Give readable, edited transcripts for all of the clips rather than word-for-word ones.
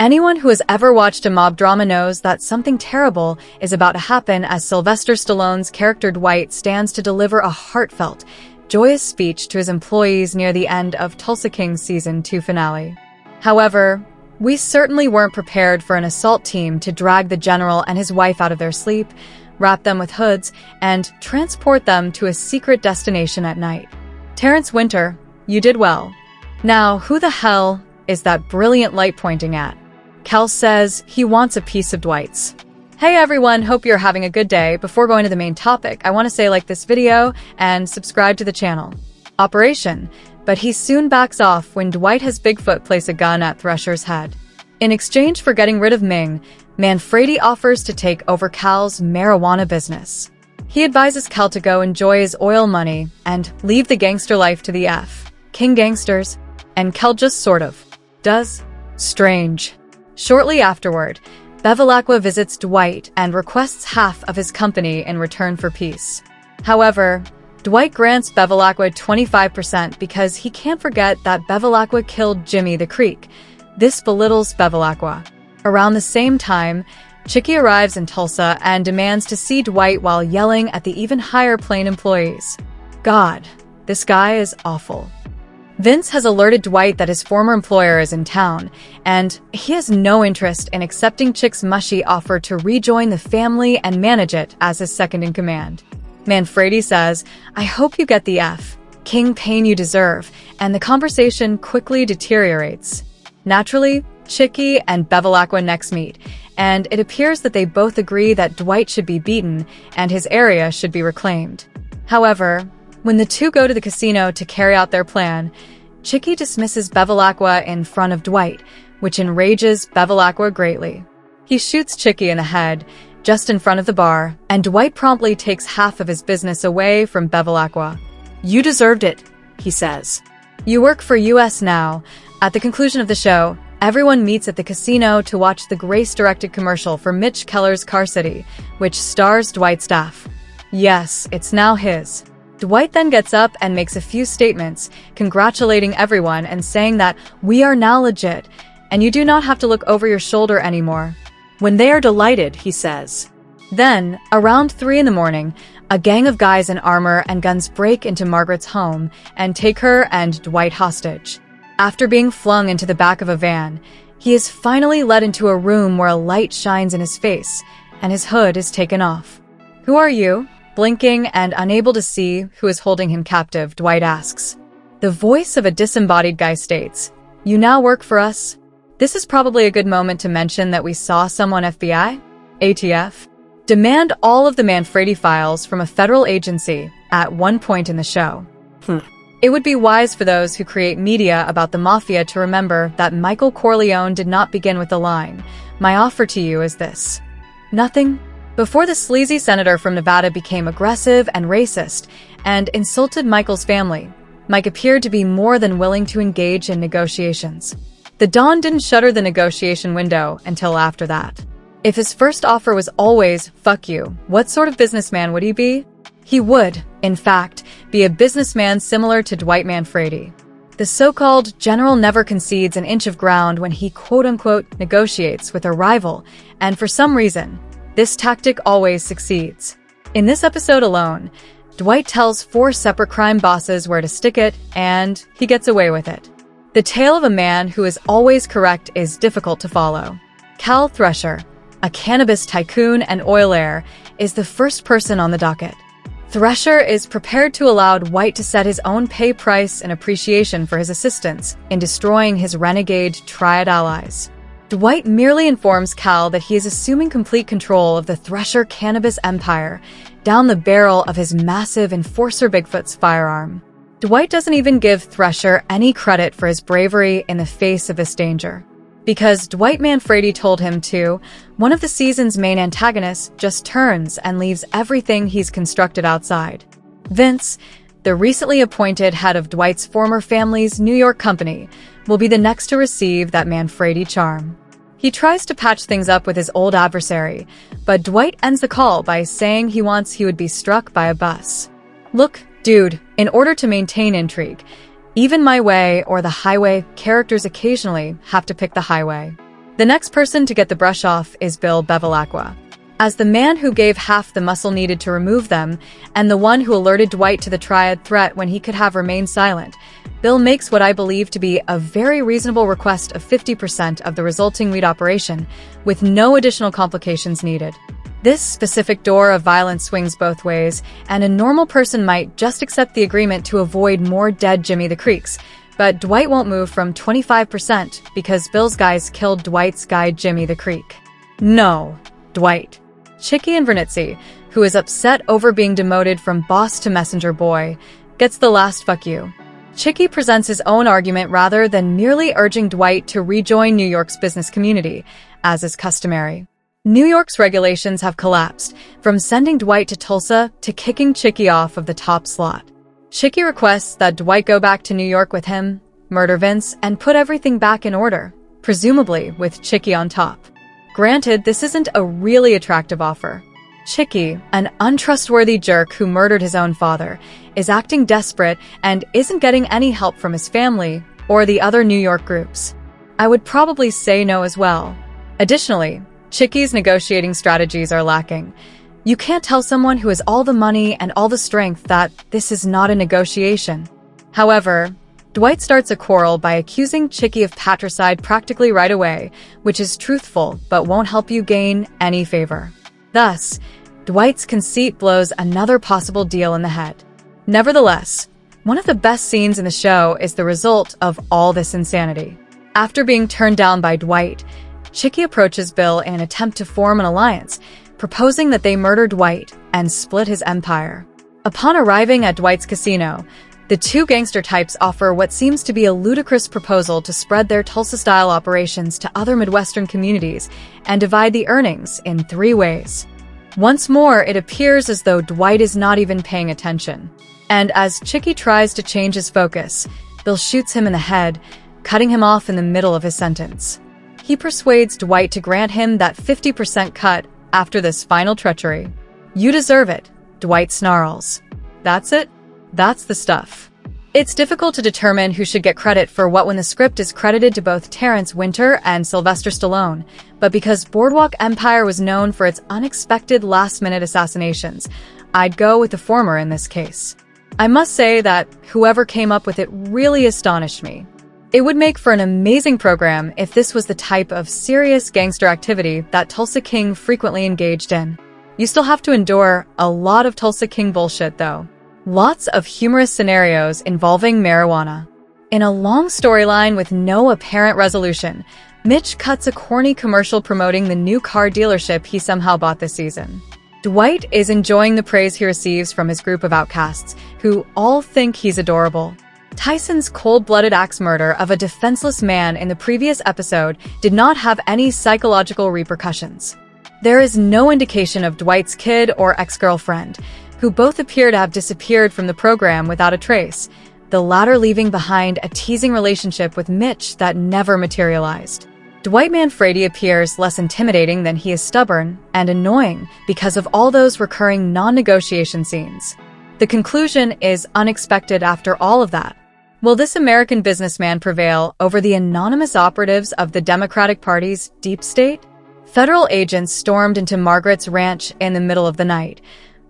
Anyone who has ever watched a mob drama knows that something terrible is about to happen as Sylvester Stallone's character Dwight stands to deliver a heartfelt, joyous speech to his employees near the end of Tulsa King's Season 2 finale. However, we certainly weren't prepared for an assault team to drag the general and his wife out of their sleep, wrap them with hoods, and transport them to a secret destination at night. Terrence Winter, you did well. Now, who the hell is that brilliant light pointing at? Cal says he wants a piece of Dwight's. Hey everyone, hope you're having a good day. Before going to the main topic, I want to say like this video and subscribe to the channel. Operation. But he soon backs off when Dwight has Bigfoot place a gun at Thresher's head. In exchange for getting rid of Ming, Manfredi offers to take over Cal's marijuana business. He advises Cal to go enjoy his oil money and leave the gangster life to the King gangsters, and Cal just sort of does. Strange. Shortly afterward, Bevilacqua visits Dwight and requests half of his company in return for peace. However, Dwight grants Bevilacqua 25% because he can't forget that Bevilacqua killed Jimmy the Creek. This belittles Bevilacqua. Around the same time, Chicky arrives in Tulsa and demands to see Dwight while yelling at the even higher plane employees. God, this guy is awful. Vince has alerted Dwight that his former employer is in town, and he has no interest in accepting Chick's mushy offer to rejoin the family and manage it as his second-in-command. Manfredi says, I hope you get the King pain you deserve, and the conversation quickly deteriorates. Naturally, Chicky and Bevilacqua next meet, and it appears that they both agree that Dwight should be beaten and his area should be reclaimed. However, when the two go to the casino to carry out their plan, Chicky dismisses Bevilacqua in front of Dwight, which enrages Bevilacqua greatly. He shoots Chicky in the head, just in front of the bar, and Dwight promptly takes half of his business away from Bevilacqua. You deserved it, he says. You work for US now. At the conclusion of the show, everyone meets at the casino to watch the Grace-directed commercial for Mitch Keller's Car City, which stars Dwight's staff. Yes, it's now his. Dwight then gets up and makes a few statements, congratulating everyone and saying that we are now legit, and you do not have to look over your shoulder anymore. When they are delighted, he says. Then, around 3 in the morning, a gang of guys in armor and guns break into Margaret's home and take her and Dwight hostage. After being flung into the back of a van, he is finally led into a room where a light shines in his face, and his hood is taken off. Who are you? Blinking and unable to see who is holding him captive, Dwight asks. The voice of a disembodied guy states, You now work for us? This is probably a good moment to mention that we saw someone FBI, ATF, demand all of the Manfredi files from a federal agency at one point in the show. It would be wise for those who create media about the mafia to remember that Michael Corleone did not begin with the line, My offer to you is this. Nothing. Before the sleazy senator from Nevada became aggressive and racist and insulted Michael's family, Mike appeared to be more than willing to engage in negotiations. The Don didn't shutter the negotiation window until after that. If his first offer was always, fuck you, what sort of businessman would he be? He would, in fact, be a businessman similar to Dwight Manfredi. The so-called general never concedes an inch of ground when he quote-unquote negotiates with a rival, and for some reason, this tactic always succeeds. In this episode alone, Dwight tells 4 separate crime bosses where to stick it, and he gets away with it. The tale of a man who is always correct is difficult to follow. Cal Thresher, a cannabis tycoon and oil heir, is the first person on the docket. Thresher is prepared to allow Dwight to set his own pay price in appreciation for his assistance in destroying his renegade triad allies. Dwight merely informs Cal that he is assuming complete control of the Thresher cannabis empire down the barrel of his massive Enforcer Bigfoot's firearm. Dwight doesn't even give Thresher any credit for his bravery in the face of this danger. Because Dwight Manfredi told him to, one of the season's main antagonists just turns and leaves everything he's constructed outside. Vince, the recently appointed head of Dwight's former family's New York company, will be the next to receive that Manfredi charm. He tries to patch things up with his old adversary, but Dwight ends the call by saying he wants he would be struck by a bus. Look, dude, in order to maintain intrigue, even my way or the highway characters occasionally have to pick the highway. The next person to get the brush off is Bill Bevilacqua. As the man who gave half the muscle needed to remove them, and the one who alerted Dwight to the triad threat when he could have remained silent, Bill makes what I believe to be a very reasonable request of 50% of the resulting weed operation, with no additional complications needed. This specific door of violence swings both ways, and a normal person might just accept the agreement to avoid more dead Jimmy the Creeks, but Dwight won't move from 25% because Bill's guys killed Dwight's guy Jimmy the Creek. No, Dwight. Chicky Invernizzi, who is upset over being demoted from boss to messenger boy, gets the last fuck you. Chicky presents his own argument rather than merely urging Dwight to rejoin New York's business community, as is customary. New York's regulations have collapsed, from sending Dwight to Tulsa to kicking Chicky off of the top slot. Chicky requests that Dwight go back to New York with him, murder Vince, and put everything back in order, presumably with Chicky on top. Granted, this isn't a really attractive offer. Chicky, an untrustworthy jerk who murdered his own father, is acting desperate and isn't getting any help from his family or the other New York groups. I would probably say no as well. Additionally, Chicky's negotiating strategies are lacking. You can't tell someone who has all the money and all the strength that this is not a negotiation. However, Dwight starts a quarrel by accusing Chicky of patricide practically right away, which is truthful but won't help you gain any favor. Thus, Dwight's conceit blows another possible deal in the head. Nevertheless, one of the best scenes in the show is the result of all this insanity. After being turned down by Dwight, Chicky approaches Bill in an attempt to form an alliance, proposing that they murder Dwight and split his empire. Upon arriving at Dwight's casino, the two gangster types offer what seems to be a ludicrous proposal to spread their Tulsa-style operations to other Midwestern communities and divide the earnings in 3 ways. Once more, it appears as though Dwight is not even paying attention. And as Chicky tries to change his focus, Bill shoots him in the head, cutting him off in the middle of his sentence. He persuades Dwight to grant him that 50% cut after this final treachery. "You deserve it," Dwight snarls. That's it? That's the stuff. It's difficult to determine who should get credit for what when the script is credited to both Terrence Winter and Sylvester Stallone, but because Boardwalk Empire was known for its unexpected last-minute assassinations, I'd go with the former in this case. I must say that whoever came up with it really astonished me. It would make for an amazing program if this was the type of serious gangster activity that Tulsa King frequently engaged in. You still have to endure a lot of Tulsa King bullshit, though. Lots of humorous scenarios involving marijuana. In a long storyline with no apparent resolution, Mitch cuts a corny commercial promoting the new car dealership he somehow bought this season. Dwight is enjoying the praise he receives from his group of outcasts, who all think he's adorable. Tyson's cold-blooded axe murder of a defenseless man in the previous episode did not have any psychological repercussions. There is no indication of Dwight's kid or ex-girlfriend, who both appear to have disappeared from the program without a trace, the latter leaving behind a teasing relationship with Mitch that never materialized. Dwight Manfredi appears less intimidating than he is stubborn and annoying because of all those recurring non-negotiation scenes. The conclusion is unexpected after all of that. Will this American businessman prevail over the anonymous operatives of the Democratic Party's deep state? Federal agents stormed into Margaret's ranch in the middle of the night,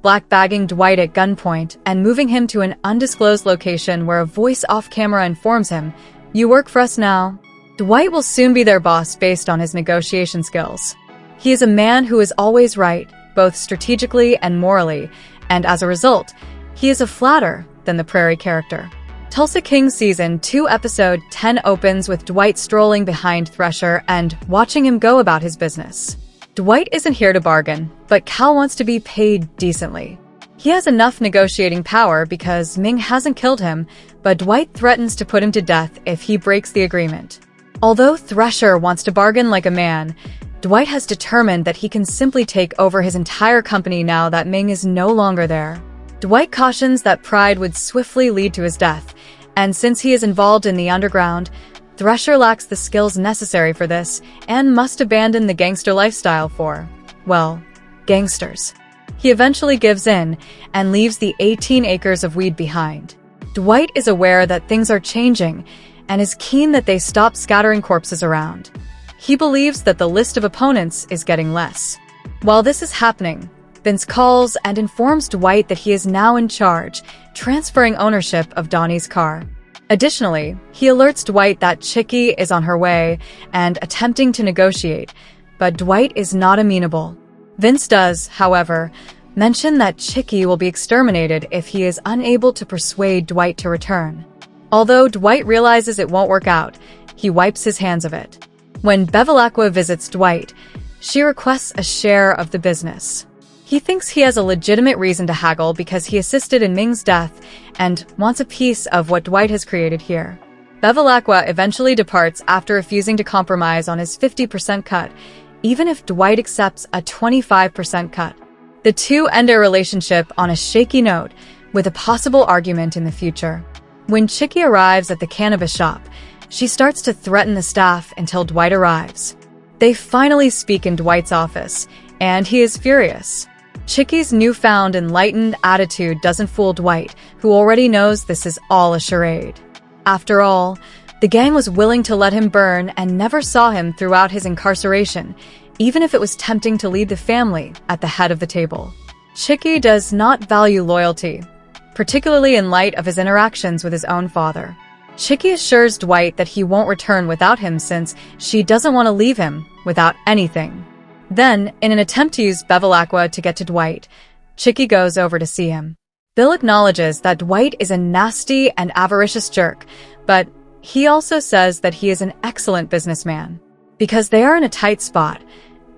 black-bagging Dwight at gunpoint and moving him to an undisclosed location where a voice off-camera informs him, "You work for us now." Dwight will soon be their boss based on his negotiation skills. He is a man who is always right, both strategically and morally, and as a result, he is a flatter than the Prairie character. Tulsa King Season 2 Episode 10 opens with Dwight strolling behind Thresher and watching him go about his business. Dwight isn't here to bargain, but Cal wants to be paid decently. He has enough negotiating power because Ming hasn't killed him, but Dwight threatens to put him to death if he breaks the agreement. Although Thresher wants to bargain like a man, Dwight has determined that he can simply take over his entire company now that Ming is no longer there. Dwight cautions that pride would swiftly lead to his death, and since he is involved in the underground, Thresher lacks the skills necessary for this and must abandon the gangster lifestyle for, well, gangsters. He eventually gives in and leaves the 18 acres of weed behind. Dwight is aware that things are changing and is keen that they stop scattering corpses around. He believes that the list of opponents is getting less. While this is happening, Vince calls and informs Dwight that he is now in charge, transferring ownership of Donnie's car. Additionally, he alerts Dwight that Chicky is on her way and attempting to negotiate, but Dwight is not amenable. Vince does, however, mention that Chicky will be exterminated if he is unable to persuade Dwight to return. Although Dwight realizes it won't work out, he wipes his hands of it. When Bevilacqua visits Dwight, she requests a share of the business. He thinks he has a legitimate reason to haggle because he assisted in Ming's death and wants a piece of what Dwight has created here. Bevilacqua eventually departs after refusing to compromise on his 50% cut, even if Dwight accepts a 25% cut. The two end their relationship on a shaky note, with a possible argument in the future. When Chicky arrives at the cannabis shop, she starts to threaten the staff until Dwight arrives. They finally speak in Dwight's office, and he is furious. Chicky's newfound enlightened attitude doesn't fool Dwight, who already knows this is all a charade. After all, the gang was willing to let him burn and never saw him throughout his incarceration, even if it was tempting to lead the family at the head of the table. Chicky does not value loyalty, particularly in light of his interactions with his own father. Chicky assures Dwight that he won't return without him since she doesn't want to leave him without anything. Then, in an attempt to use Bevilacqua to get to Dwight, Chicky goes over to see him. Bill acknowledges that Dwight is a nasty and avaricious jerk, but he also says that he is an excellent businessman. Because they are in a tight spot,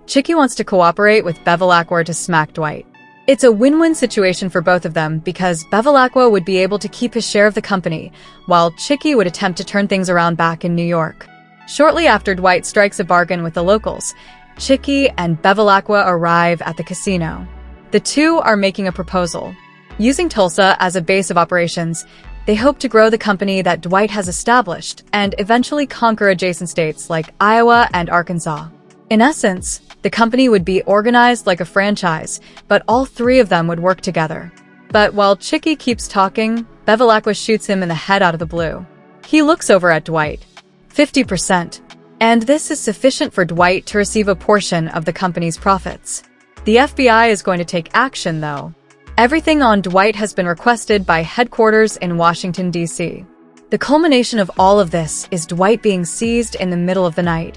Chicky wants to cooperate with Bevilacqua to smack Dwight. It's a win-win situation for both of them because Bevilacqua would be able to keep his share of the company, while Chicky would attempt to turn things around back in New York. Shortly after Dwight strikes a bargain with the locals, Chicky and Bevilacqua arrive at the casino. The two are making a proposal. Using Tulsa as a base of operations, they hope to grow the company that Dwight has established and eventually conquer adjacent states like Iowa and Arkansas. In essence, the company would be organized like a franchise, but all three of them would work together. But while Chicky keeps talking, Bevilacqua shoots him in the head out of the blue. He looks over at Dwight. 50%. And this is sufficient for Dwight to receive a portion of the company's profits. The FBI is going to take action, though. Everything on Dwight has been requested by headquarters in Washington, D.C. The culmination of all of this is Dwight being seized in the middle of the night,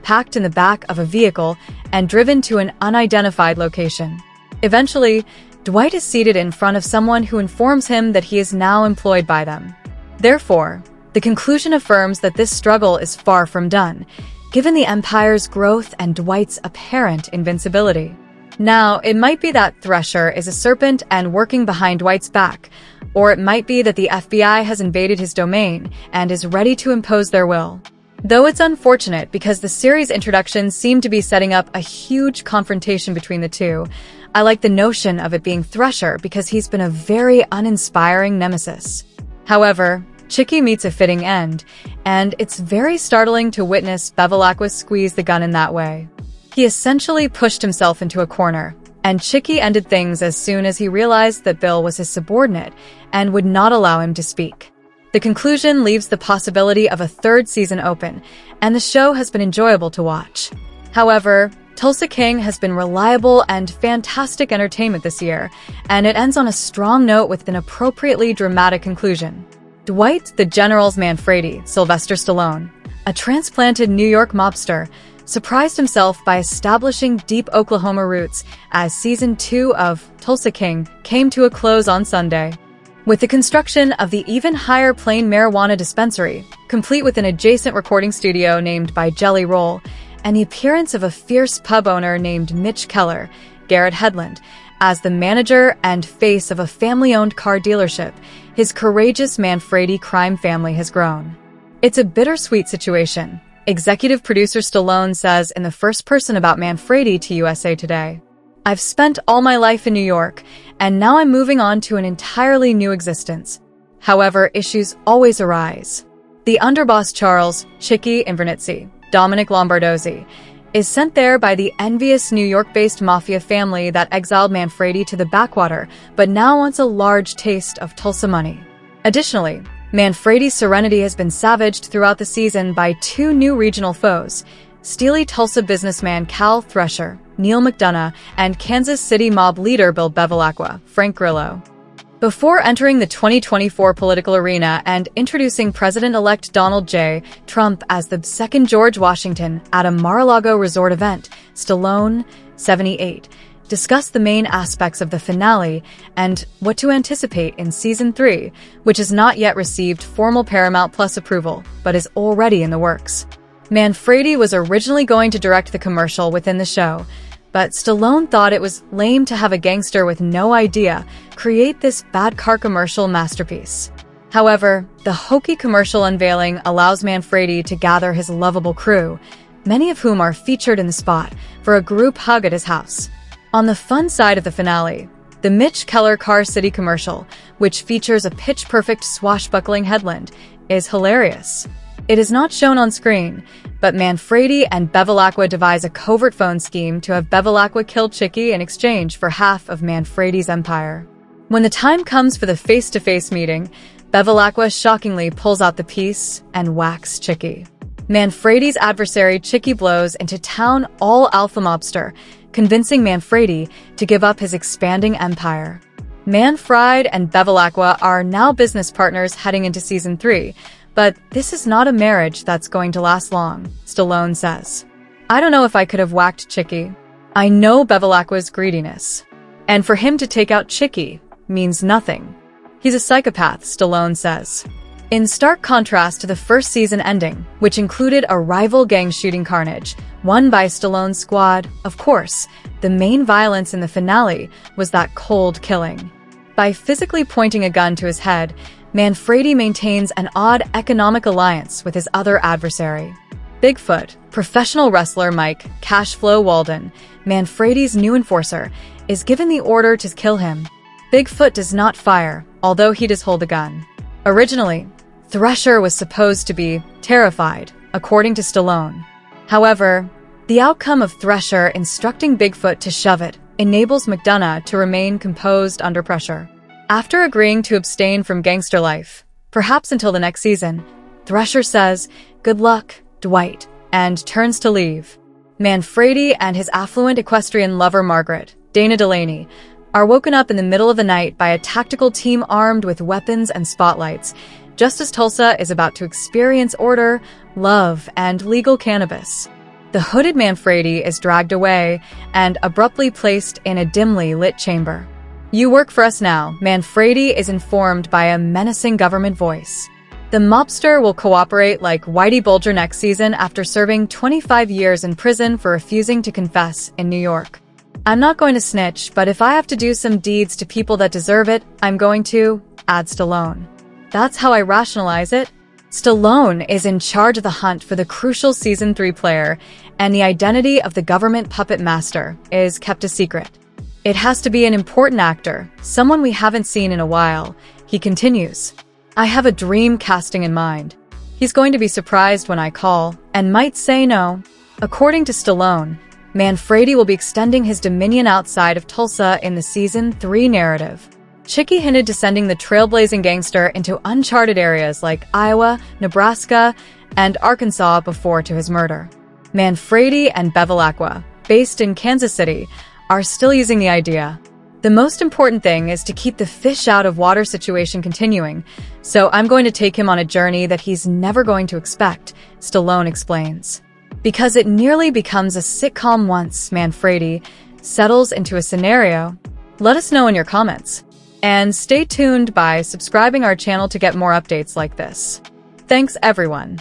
packed in the back of a vehicle, and driven to an unidentified location. Eventually, Dwight is seated in front of someone who informs him that he is now employed by them. Therefore, the conclusion affirms that this struggle is far from done, given the Empire's growth and Dwight's apparent invincibility. Now, it might be that Thresher is a serpent and working behind Dwight's back, or it might be that the FBI has invaded his domain and is ready to impose their will. Though it's unfortunate because the series' introductions seem to be setting up a huge confrontation between the two, I like the notion of it being Thresher because he's been a very uninspiring nemesis. However, Chicky meets a fitting end, and it's very startling to witness Bevilacqua squeeze the gun in that way. He essentially pushed himself into a corner, and Chicky ended things as soon as he realized that Bill was his subordinate and would not allow him to speak. The conclusion leaves the possibility of a third season open, and the show has been enjoyable to watch. However, Tulsa King has been reliable and fantastic entertainment this year, and it ends on a strong note with an appropriately dramatic conclusion. Dwight the General's Manfredi, Sylvester Stallone, a transplanted New York mobster, surprised himself by establishing deep Oklahoma roots as Season 2 of Tulsa King came to a close on Sunday. With the construction of the even higher plane marijuana dispensary, complete with an adjacent recording studio named by Jelly Roll, and the appearance of a fierce pub owner named Mitch Keller, Garrett Hedlund, as the manager and face of a family-owned car dealership, his courageous Manfredi crime family has grown. It's a bittersweet situation, executive producer Stallone says in the first person about Manfredi to USA Today. I've spent all my life in New York, and now I'm moving on to an entirely new existence. However, issues always arise. The underboss Charles, Chicky Invernizzi, Dominic Lombardozzi, is sent there by the envious New York-based mafia family that exiled Manfredi to the backwater, but now wants a large taste of Tulsa money. Additionally, Manfredi's serenity has been savaged throughout the season by two new regional foes, steely Tulsa businessman Cal Thresher, Neil McDonough, and Kansas City mob leader Bill Bevilacqua, Frank Grillo. Before entering the 2024 political arena and introducing President-elect Donald J. Trump as the second George Washington at a Mar-a-Lago resort event, Stallone, 78, discussed the main aspects of the finale and what to anticipate in Season 3, which has not yet received formal Paramount Plus approval, but is already in the works. Manfredi was originally going to direct the commercial within the show, but Stallone thought it was lame to have a gangster with no idea create this bad car commercial masterpiece. However, the hokey commercial unveiling allows Manfredi to gather his lovable crew, many of whom are featured in the spot, for a group hug at his house. On the fun side of the finale, the Mitch Keller Car City commercial, which features a pitch-perfect swashbuckling headland, is hilarious. It is not shown on screen, but Manfredi and Bevilacqua devise a covert phone scheme to have Bevilacqua kill Chicky in exchange for half of Manfredi's empire. When the time comes for the face-to-face meeting, Bevilacqua shockingly pulls out the piece and whacks Chicky. Manfredi's adversary Chicky blows into town all-alpha mobster, convincing Manfredi to give up his expanding empire. Manfredi and Bevilacqua are now business partners heading into Season 3, but this is not a marriage that's going to last long, Stallone says. I don't know if I could have whacked Chicky. I know Bevilacqua's greediness. And for him to take out Chicky means nothing. He's a psychopath, Stallone says. In stark contrast to the first season ending, which included a rival gang shooting carnage, won by Stallone's squad, of course, the main violence in the finale was that cold killing. By physically pointing a gun to his head, Manfredi maintains an odd economic alliance with his other adversary. Bigfoot, professional wrestler Mike Cashflow Walden, Manfredi's new enforcer, is given the order to kill him. Bigfoot does not fire, although he does hold a gun. Originally, Thresher was supposed to be terrified, according to Stallone. However, the outcome of Thresher instructing Bigfoot to shove it enables McDonough to remain composed under pressure. After agreeing to abstain from gangster life, perhaps until the next season, Thresher says, "Good luck, Dwight," and turns to leave. Manfredi and his affluent equestrian lover Margaret, Dana Delaney, are woken up in the middle of the night by a tactical team armed with weapons and spotlights, just as Tulsa is about to experience order, love, and legal cannabis. The hooded Manfredi is dragged away and abruptly placed in a dimly lit chamber. "You work for us now," Manfredi is informed by a menacing government voice. The mobster will cooperate like Whitey Bulger next season after serving 25 years in prison for refusing to confess in New York. "I'm not going to snitch, but if I have to do some deeds to people that deserve it, I'm going to," adds Stallone. That's how I rationalize it. Stallone is in charge of the hunt for the crucial Season 3 player, and the identity of the government puppet master is kept a secret. It has to be an important actor, someone we haven't seen in a while, he continues. "I have a dream casting in mind. He's going to be surprised when I call, and might say no." According to Stallone, Manfredi will be extending his dominion outside of Tulsa in the Season 3 narrative. Chicky hinted to sending the trailblazing gangster into uncharted areas like Iowa, Nebraska, and Arkansas before to his murder. Manfredi and Bevilacqua, based in Kansas City, are still using the idea. "The most important thing is to keep the fish out of water situation continuing, so I'm going to take him on a journey that he's never going to expect," Stallone explains. Because it nearly becomes a sitcom once Manfredi settles into a scenario. Let us know in your comments. And stay tuned by subscribing our channel to get more updates like this. Thanks everyone.